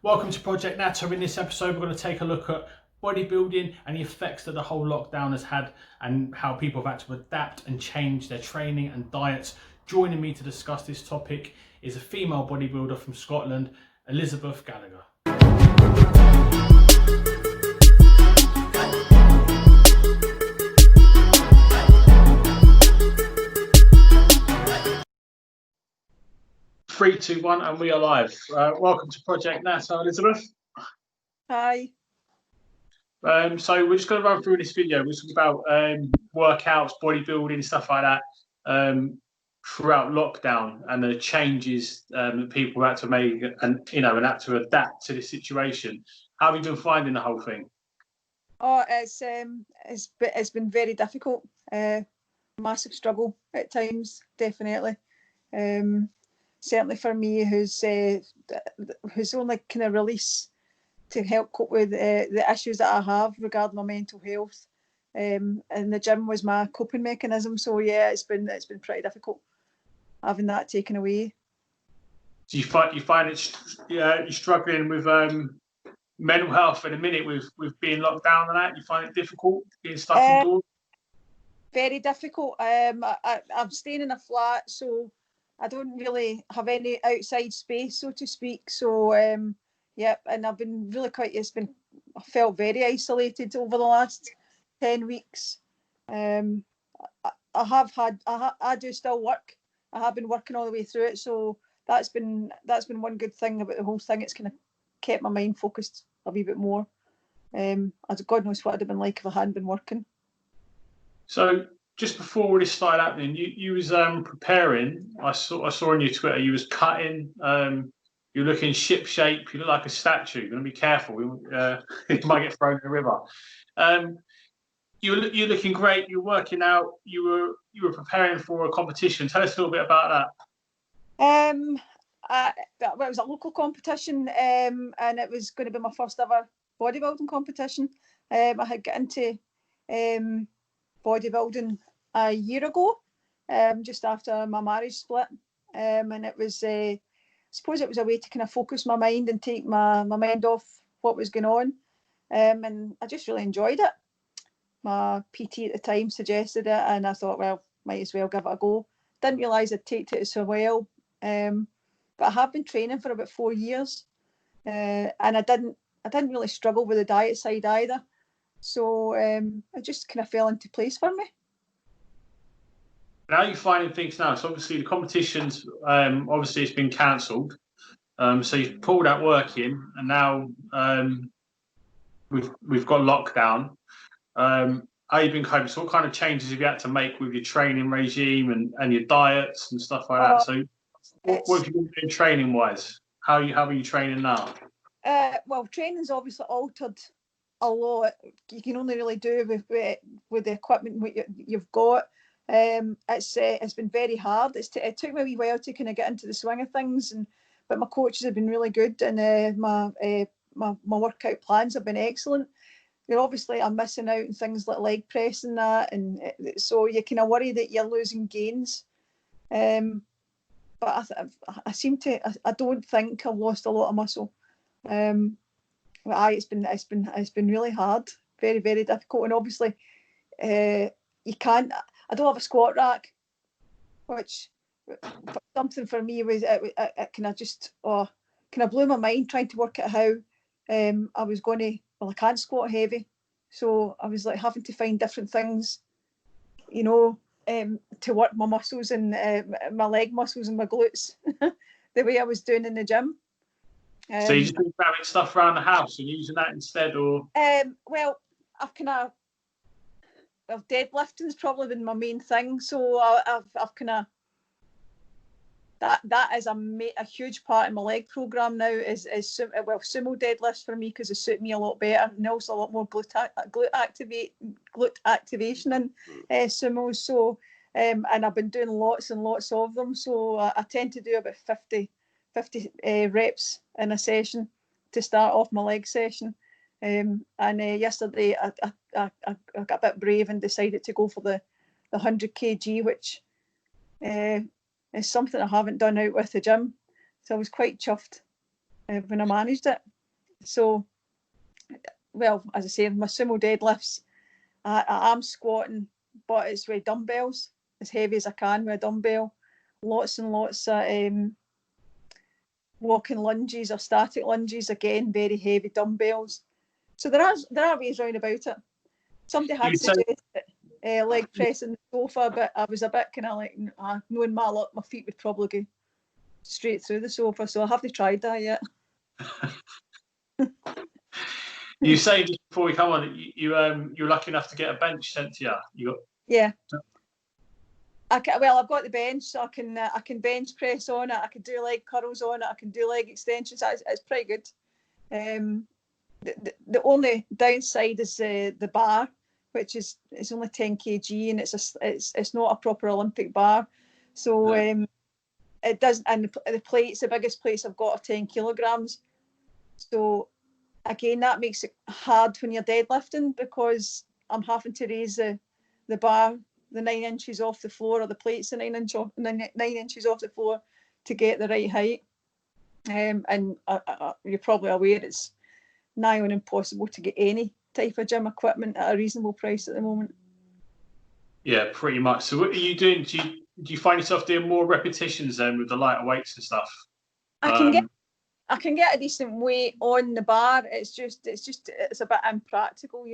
Welcome to Project Nato. In this episode, we're going to take a look at bodybuilding and the effects that the whole lockdown has had and how people have had to adapt and change their training and diets. Joining me to discuss this topic is a female bodybuilder from Scotland, Elizabeth Gallagher. 3, 2, 1, and we are live. Welcome to Project NATO, Elizabeth. Hi. So we're just going to run through this video. We're talking about workouts, bodybuilding, stuff like that throughout lockdown and the changes that people had to make and had to adapt to the situation. How have you been finding the whole thing? Oh, it's been very difficult. Massive struggle at times, definitely. Certainly for me, who's only kind of release to help cope with the issues that I have regarding my mental health. And the gym was my coping mechanism. So yeah, it's been pretty difficult having that taken away. Do you find it you're struggling with mental health in a minute with being locked down and that? You find it difficult being stuck indoors? Very difficult. I'm staying in a flat, so I don't really have any outside space, so to speak. So, and I've been really I felt very isolated over the last 10 weeks. I do still work. I have been working all the way through it. So that's been one good thing about the whole thing. It's kind of kept my mind focused a wee bit more. As God knows what it'd have been like if I hadn't been working. So, just before all this started happening, you was preparing. I saw on your Twitter you was cutting. You're looking ship shape. You look like a statue. You're gonna be careful. You might get thrown in the river. You're looking great. You're working out. You were preparing for a competition. Tell us a little bit about that. It was a local competition, and it was going to be my first ever bodybuilding competition. I had got into bodybuilding a year ago, just after my marriage split, and it was I suppose it was a way to kind of focus my mind and take my mind off what was going on, and I just really enjoyed it. My PT at the time suggested it, and I thought, well, might as well give it a go. Didn't realise I'd take to it so well, but I have been training for about 4 years, and I didn't really struggle with the diet side either. So it just kind of fell into place for me. How are you finding things now? So obviously the competition's obviously it's been cancelled. So you've pulled out working, and now we've got lockdown. How have you been coping? So what kind of changes have you had to make with your training regime and your diets and stuff like that? So what have you been doing training wise? How are you training now? Well, training's obviously altered a lot. You can only really do with the equipment you've got. It's been very hard. It took me a wee while to kind of get into the swing of things, but my coaches have been really good, and my workout plans have been excellent. Obviously I'm missing out on things like leg press and that, and so you kind of worry that you're losing gains. But I don't think I've lost a lot of muscle. It's been really hard, very, very difficult, and obviously you can't. I don't have a squat rack, which something for me was it kind of just kind of blew my mind trying to work out how I was going to. Well, I can't squat heavy, so I was like having to find different things, to work my muscles and my leg muscles and my glutes the way I was doing in the gym. So you just been grabbing stuff around the house and using that instead, or? Well, deadlifting has probably been my main thing. So I've kind of that is a huge part of my leg program now. Is Sumo Deadlifts for me because they suit me a lot better, and also a lot more glute activation in sumo. So and I've been doing lots and lots of them. So I tend to do about 50 reps in a session to start off my leg session. And yesterday I got a bit brave and decided to go for the 100 kg, which is something I haven't done out with the gym. So I was quite chuffed when I managed it. So, well, as I say, my sumo deadlifts, I am squatting, but it's with dumbbells, as heavy as I can with a dumbbell. Lots and lots of walking lunges or static lunges, again, very heavy dumbbells. So there are ways round about it. Somebody had suggested leg press in the sofa, but I was a bit kind of like, knowing my luck, my feet would probably go straight through the sofa, so I haven't tried that yet. You say just before we come on, you're lucky enough to get a bench sent to you. Yeah. I've got the bench, so I can bench press on it. I can do leg curls on it. I can do leg extensions. It's pretty good. The only downside is the bar, which is it's only 10 kg, and it's not a proper Olympic bar. So it doesn't. And the plates, the biggest plates I've got are 10 kilograms. So again, that makes it hard when you're deadlifting, because I'm having to raise the bar the 9 inches off the floor, or the plates the 9 inches off the floor to get the right height. And you're probably aware it's nigh on impossible to get any type of gym equipment at a reasonable price at the moment. Yeah, pretty much. So what are you doing? Do you find yourself doing more repetitions then with the lighter weights and stuff? I can get a decent weight on the bar. It's a bit impractical,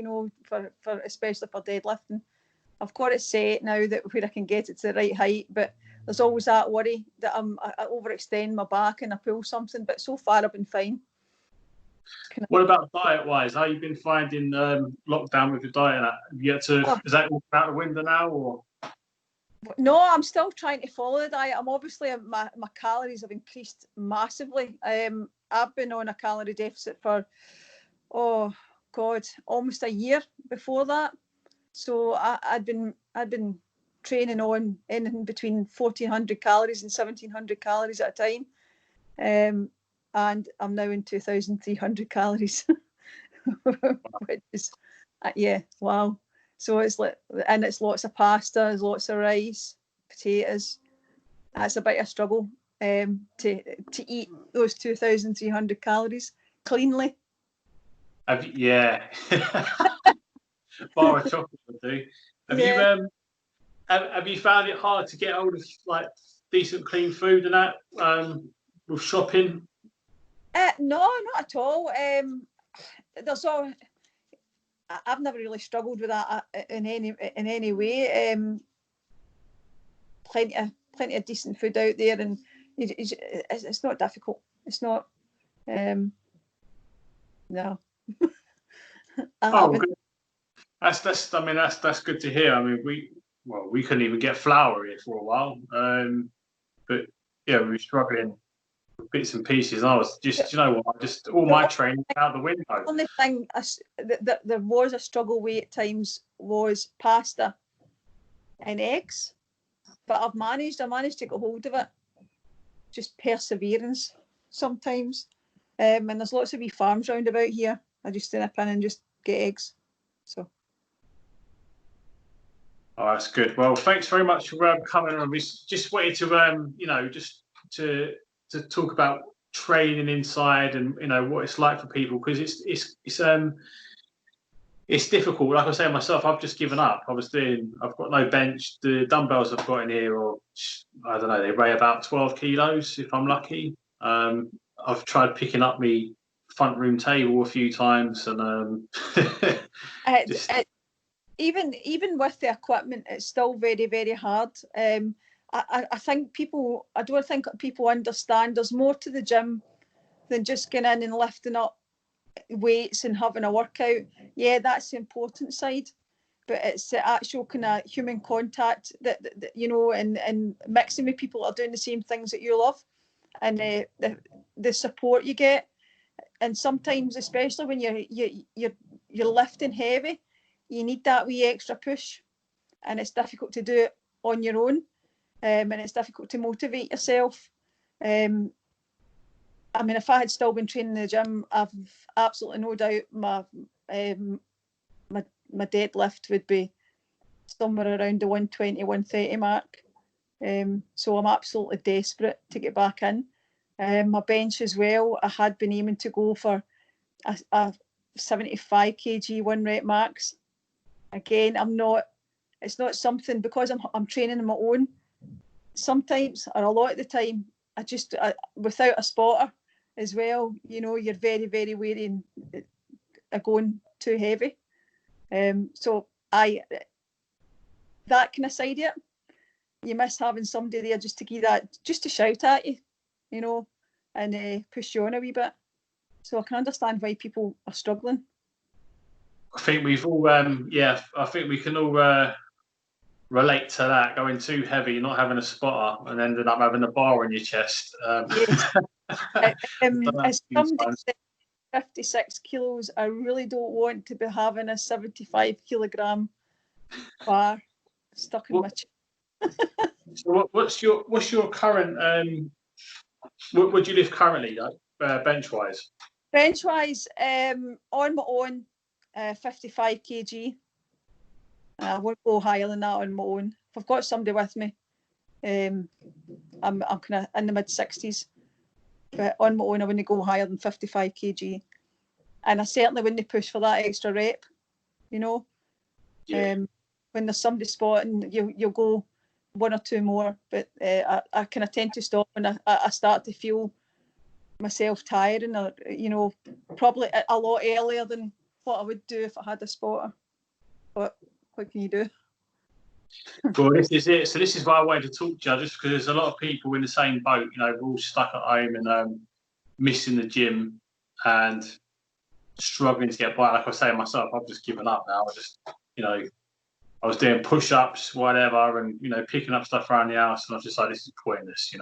for especially for deadlifting. I've got it set now that where I can get it to the right height, but there's always that worry that I overextend my back and I pull something. But so far I've been fine. What about diet-wise? How you been finding lockdown with your diet? Have you is that all out the window now, or? No, I'm still trying to follow the diet. I'm obviously my calories have increased massively. I've been on a calorie deficit for almost a year before that. So I'd been training on anything between 1,400 calories and 1,700 calories at a time, and I'm now in 2,300 calories, which is wow. So it's lots of pasta, there's lots of rice, potatoes. That's a bit of a struggle to eat those 2,300 calories cleanly. Yeah. Bar of chocolate would do. Have you found it hard to get hold of like decent clean food and that with shopping? No, not at all. I've never really struggled with that in any way. Plenty of decent food out there, and it's not difficult. It's not. No. That's good to hear. I mean, we couldn't even get flour here for a while, but yeah, we were struggling with bits and pieces. I was just, all my training out the window. The only thing that there was a struggle with at times was pasta and eggs, but I managed to get hold of it. Just perseverance sometimes, and there's lots of wee farms round about here. I just nip in and just get eggs. So. Oh, that's good. Well, thanks very much for coming on. We just wanted to, just to talk about training inside and what it's like for people, because it's difficult. Like I say myself, I've just given up. I've got no bench. The dumbbells I've got in here, or I don't know, they weigh about 12 kilos if I'm lucky. I've tried picking up my front room table a few times, and even with the equipment, it's still very, very hard. I think I don't think people understand there's more to the gym than just getting in and lifting up weights and having a workout. Yeah, that's the important side, but it's the actual kind of human contact that and mixing with people that are doing the same things that you love, and the support you get. And sometimes, especially when you're lifting heavy, you need that wee extra push, and it's difficult to do it on your own, and it's difficult to motivate yourself. I mean, if I had still been training in the gym, I've absolutely no doubt my deadlift would be somewhere around the 120, 130 mark. So I'm absolutely desperate to get back in. My bench as well, I had been aiming to go for a 75 kg 1 rep max. Again, it's not something, because I'm training on my own. Sometimes, or a lot of the time, without a spotter as well, you're very, very wary of going too heavy. So that kind of side of it, you miss having somebody there just to shout at you, and push you on a wee bit. So I can understand why people are struggling. I think we've all, I think we can all relate to that, going too heavy, not having a spotter, and ended up having a bar on your chest. Yes. As somebody said, 56 kilos, I really don't want to be having a 75 kilogram bar stuck in my chest. So what's your current, what do you lift currently, bench wise? Bench wise, on my own, 55 kg. I won't go higher than that on my own. If I've got somebody with me, I'm kind of in the mid 60s. But on my own, I wouldn't go higher than 55 kg. And I certainly wouldn't push for that extra rep, Yeah. When there's somebody spotting, you'll go one or two more. But I kind of tend to stop when I start to feel myself tiring, or probably a lot earlier than what I would do if I had a spotter. But what can you do? Well, this is it. So this is why I wanted to talk to you, just because there's a lot of people in the same boat. We're all stuck at home and missing the gym and struggling to get by. Like I was saying myself, I've just given up now. I was doing push-ups, whatever, and picking up stuff around the house, and I was just like, this is pointless.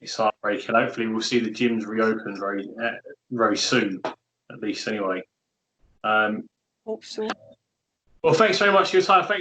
It's heartbreaking. Hopefully, we'll see the gyms reopen very, very soon, at least anyway. Hope so. Well, thanks very much for your time. Thanks